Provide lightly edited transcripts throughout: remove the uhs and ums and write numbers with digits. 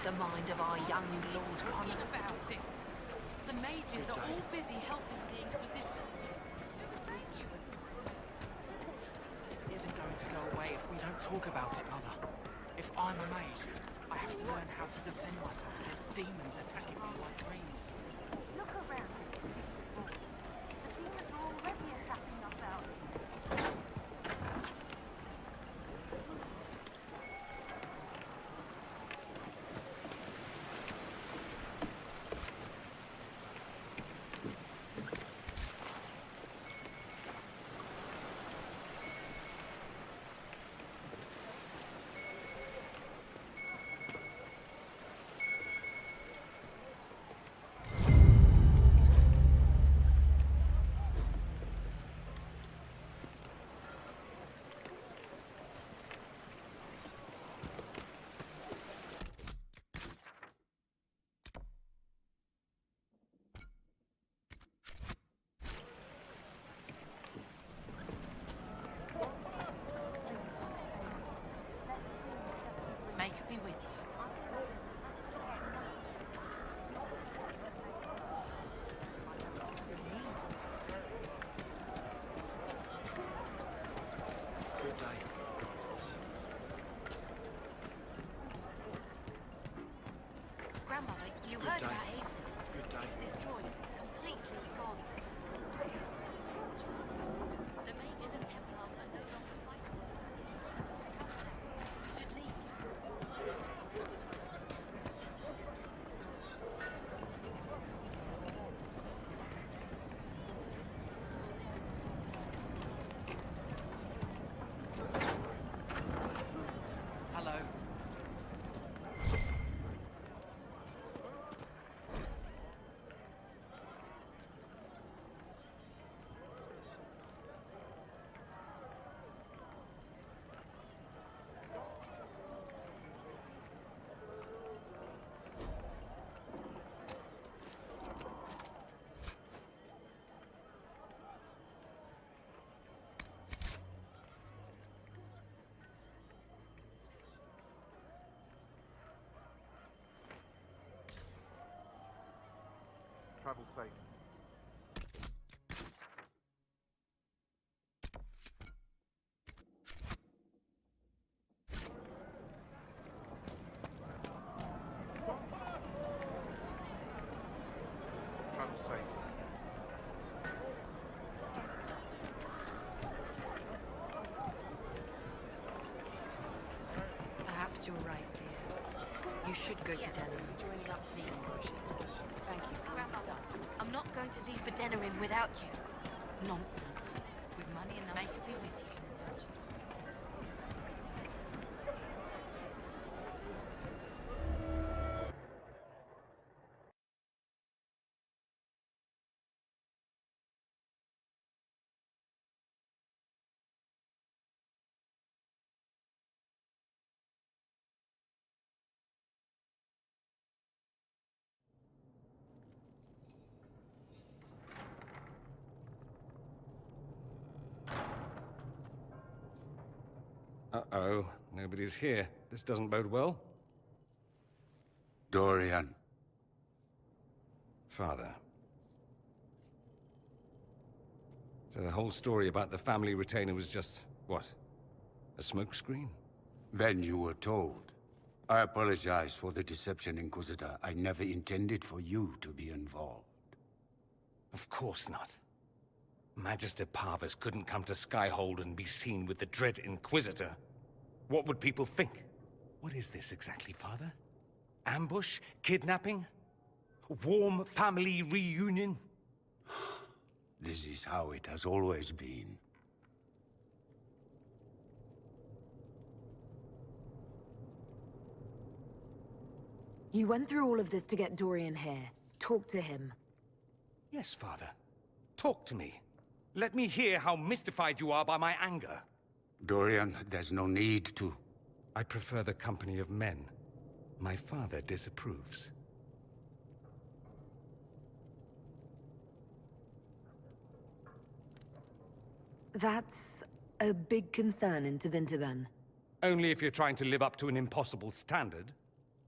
the mind of our young Lord Connor. About things. The mages are all busy helping the Inquisition. Who would blame you? This isn't going to go away if we don't talk about it, Mother. If I'm a mage, I have to learn how to defend myself against demons attacking me in my dreams. Look around. The demons are already attacking us out. May could be with you. Good day. Grandmother, you Good heard day. about Ave? Good day. It's destroyed, completely gone. The mages and Templars are no longer fighting. We should leave. Hello. Travel safe. Travel safe. Perhaps you're right, dear. You should go to Denham. Joining up soon, Worship. Thank you for all you've done. I'm not going to leave for Denerim without you. Nonsense. With money enough. May could be with you. Uh-oh, nobody's here. This doesn't bode well. Dorian. Father. So the whole story about the family retainer was just, what? A smokescreen? Then you were told. I apologize for the deception, Inquisitor. I never intended for you to be involved. Of course not. Magister Parvus couldn't come to Skyhold and be seen with the dread Inquisitor. What would people think? What is this exactly, Father? Ambush? Kidnapping? Warm family reunion? This is how it has always been. You went through all of this to get Dorian here. Talk to him. Yes, Father. Talk to me. Let me hear how mystified you are by my anger. Dorian, there's no need to. I prefer the company of men. My father disapproves. That's a big concern in Tevinter, then. Only if you're trying to live up to an impossible standard.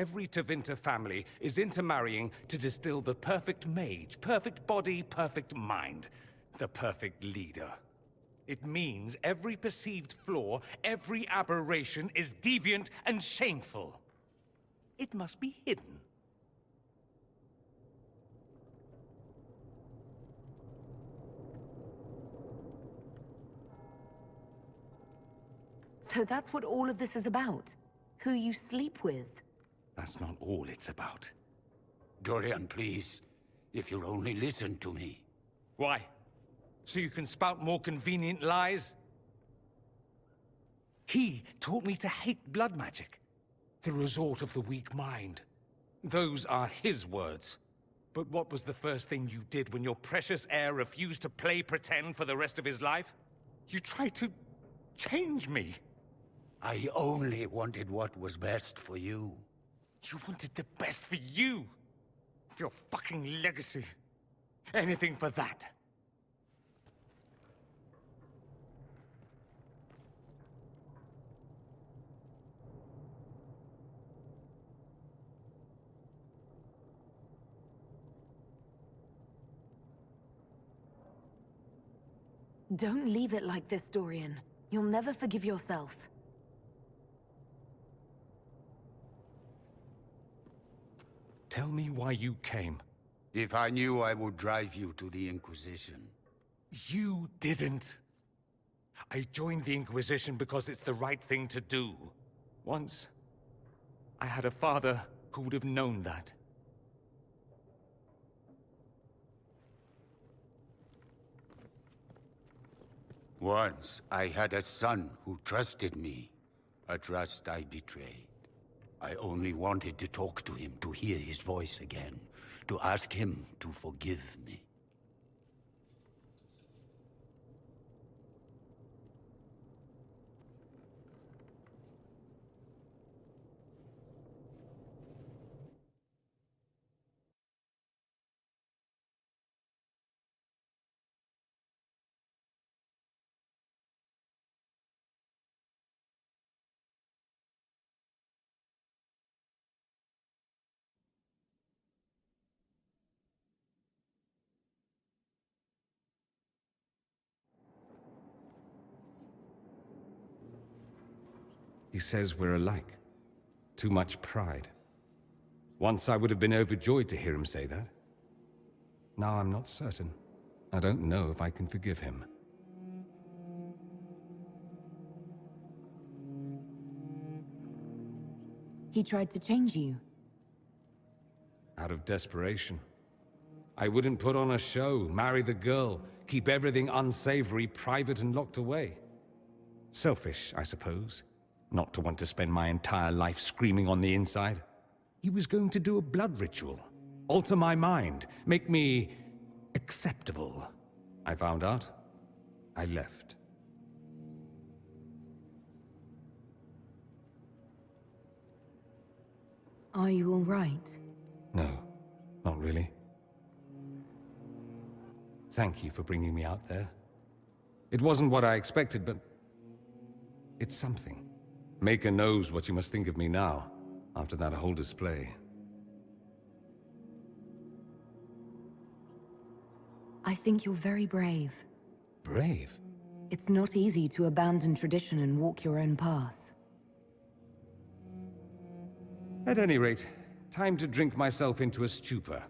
Every Tevinter family is intermarrying to distill the perfect mage, perfect body, perfect mind, the perfect leader. It means every perceived flaw, every aberration is deviant and shameful. It must be hidden. So that's what all of this is about? Who you sleep with? That's not all it's about. Dorian, please. If you'll only listen to me. Why? So you can spout more convenient lies? He taught me to hate blood magic. The resort of the weak mind. Those are his words. But what was the first thing you did when your precious heir refused to play pretend for the rest of his life? You tried to change me. I only wanted what was best for you. You wanted the best for you. For your fucking legacy. Anything for that. Don't leave it like this, Dorian. You'll never forgive yourself. Tell me why you came. If I knew, I would drive you to the Inquisition. You didn't. I joined the Inquisition because it's the right thing to do. Once, I had a father who would have known that. Once, I had a son who trusted me. A trust I betrayed. I only wanted to talk to him, to hear his voice again, to ask him to forgive me. He says we're alike. Too much pride. Once I would have been overjoyed to hear him say that. Now I'm not certain. I don't know if I can forgive him. He tried to change you. Out of desperation. I wouldn't put on a show, marry the girl, keep everything unsavory, private and locked away. Selfish, I suppose. Not to want to spend my entire life screaming on the inside. He was going to do a blood ritual. Alter my mind. Make me acceptable. I found out. I left. Are you all right? No, not really. Thank you for bringing me out there. It wasn't what I expected, but it's something. Maker knows what you must think of me now, after that whole display. I think you're very brave. Brave? It's not easy to abandon tradition and walk your own path. At any rate, time to drink myself into a stupor.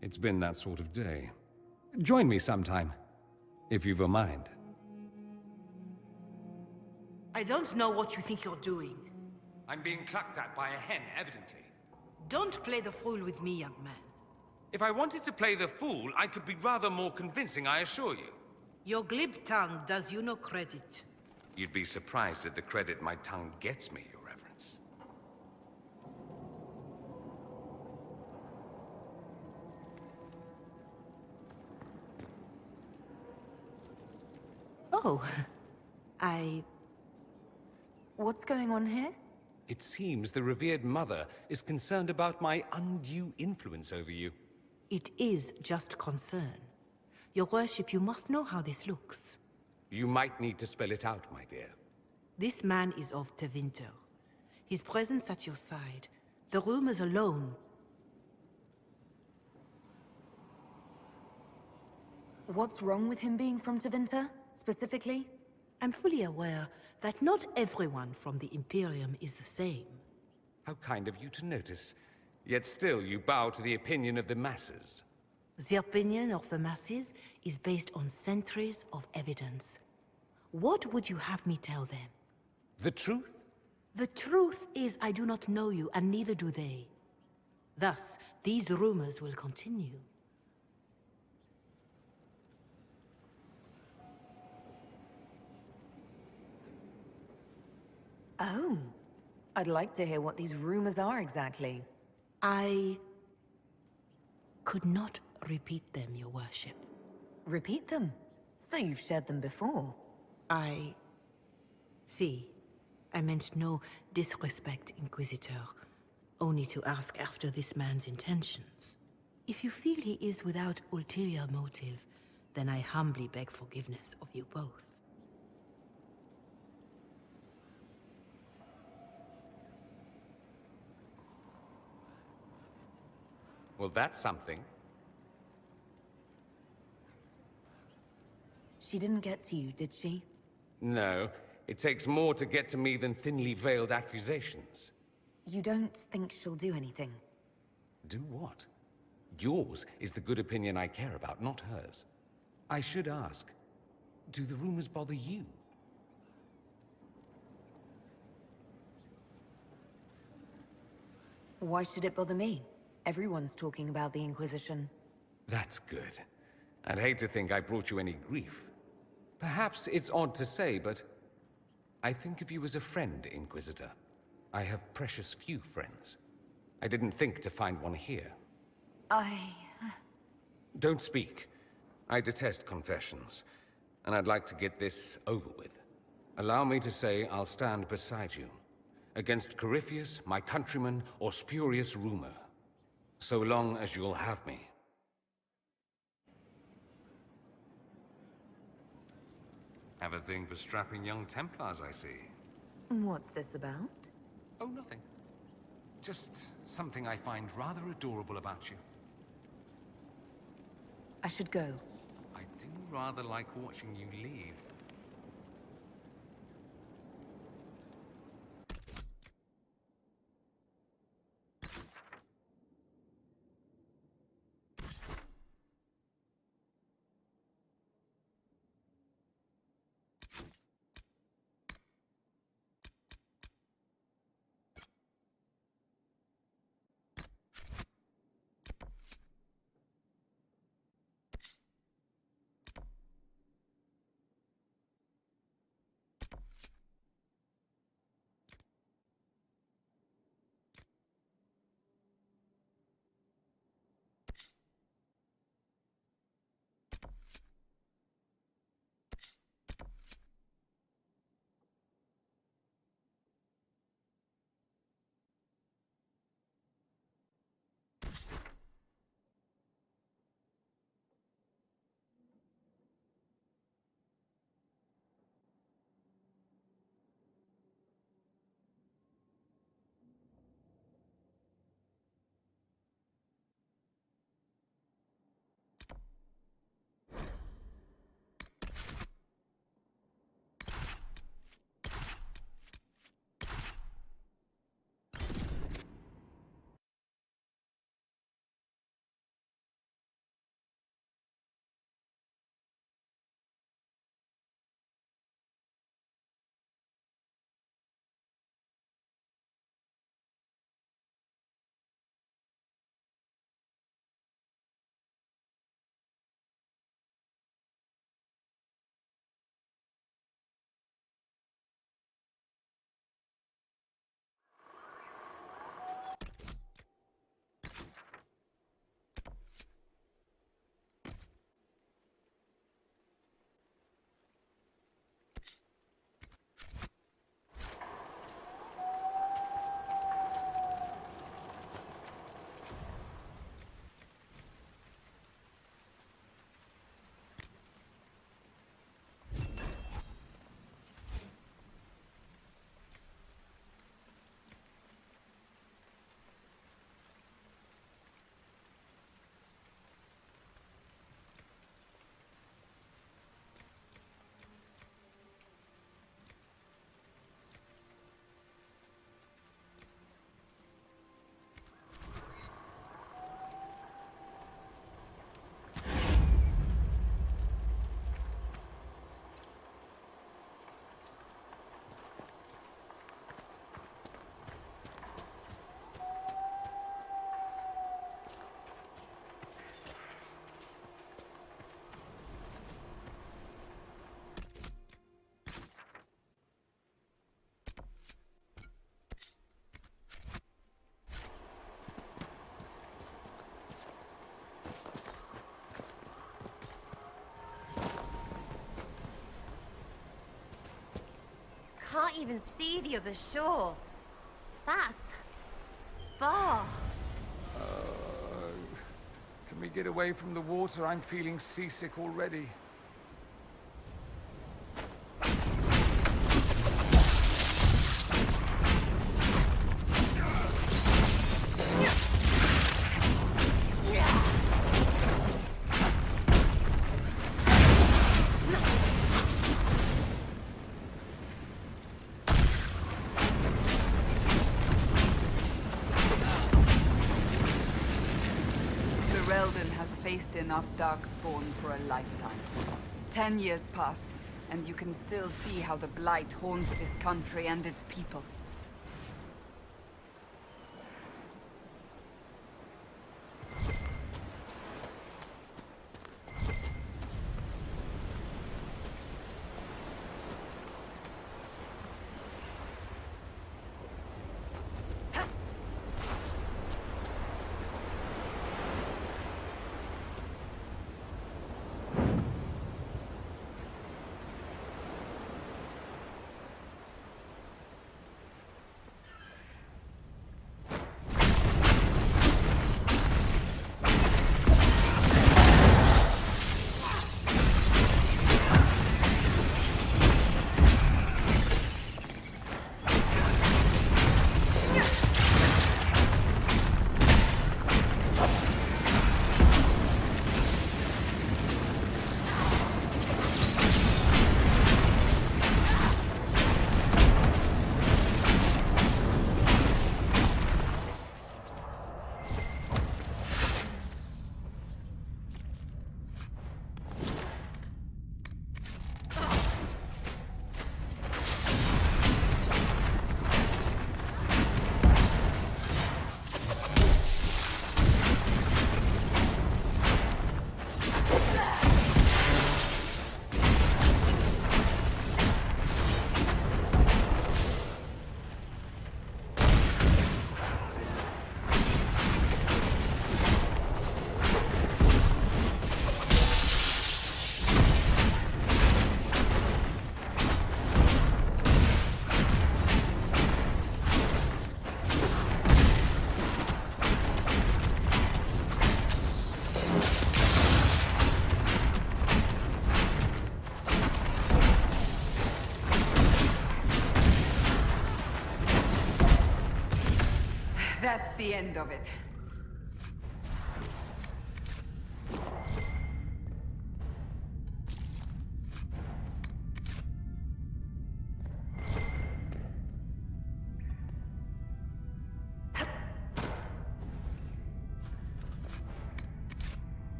It's been that sort of day. Join me sometime, if you've a mind. I don't know what you think you're doing. I'm being clucked at by a hen, evidently. Don't play the fool with me, young man. If I wanted to play the fool, I could be rather more convincing, I assure you. Your glib tongue does you no credit. You'd be surprised at the credit my tongue gets me, Your Reverence. Oh, What's going on here? It seems the revered mother is concerned about my undue influence over you. It is just concern. Your worship, you must know how this looks. You might need to spell it out, my dear. This man is of Tevinter. His presence at your side The rumors alone. What's wrong with him being from Tevinter, specifically? I'm fully aware that not everyone from the Imperium is the same. How kind of you to notice. Yet still you bow to the opinion of the masses. The opinion of the masses is based on centuries of evidence. What would you have me tell them? The truth? The truth is I do not know you, and neither do they. Thus, these rumors will continue. Oh. I'd like to hear what these rumors are exactly. I could not repeat them, Your Worship. Repeat them. So you've shared them before. See, I meant no disrespect, Inquisitor. Only to ask after this man's intentions. If you feel he is without ulterior motive, then I humbly beg forgiveness of you both. Well, that's something. She didn't get to you, did she? No, it takes more to get to me than thinly veiled accusations. You don't think she'll do anything? Do what? Yours is the good opinion I care about, not hers. I should ask, do the rumors bother you? Why should it bother me? Everyone's talking about the Inquisition. That's good. I'd hate to think I brought you any grief. Perhaps it's odd to say, but I think of you as a friend, Inquisitor. I have precious few friends. I didn't think to find one here. Don't speak. I detest confessions, and I'd like to get this over with. Allow me to say I'll stand beside you, against Corypheus, my countrymen, or spurious rumor, so long as you'll have me. Have a thing for strapping young Templars, I see. What's this about? Oh, nothing. Just something I find rather adorable about you. I should go. I do rather like watching you leave. can't even see the other shore. That's far. Can we get away from the water? I'm feeling seasick already. Faced enough Darkspawn for a lifetime. 10 years passed, and you can still see how the Blight haunts this country and its people. That's the end of it.